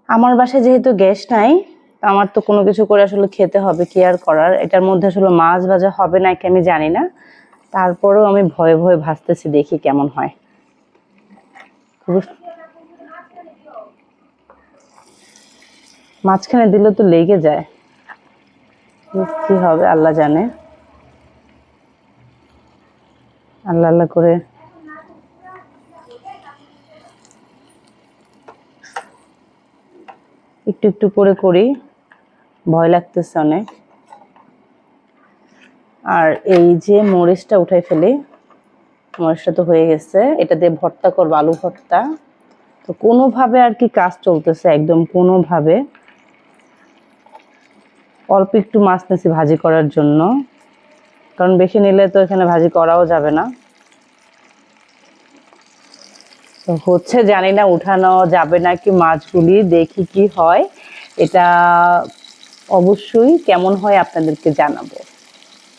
আমার বাসায় যেহেতু গ্যাস নাই, আমার তো কোনো কিছু করে আসলে খেতে হবে, কি আর করার। এটার মধ্যে আসলে মাছ ভাজা হবে নাকি আমি জানি না, তারপরেও আমি ভয়ে ভয়ে ভাজতেছি, দেখি কেমন হয়। মাঝখানে দিলে তো লেগে যায়, কি হবে আল্লাহ জানে। আল্লাহ আল্লাহ করে একটু একটু করে করি, ভয় লাগতেছে অনেক। আর এই যে মরিচটা উঠাই ফেলি, মরিচটা তো হয়ে গেছে, এটা দিয়ে ভর্তা করবো, আলু ভর্তা। তো কোনোভাবে আর কি কাজ চলতেছে, একদম কোনোভাবে। অল্প একটু মাছ নিয়েছি ভাজি করার জন্য, কারণ বেশি নিলে তো এখানে ভাজি করাও যাবে না। তো হচ্ছে জানি না উঠানো যাবে নাকি মাছগুলি, দেখি কি হয়। এটা অবশ্যই কেমন হয় আপনাদেরকে জানাবো।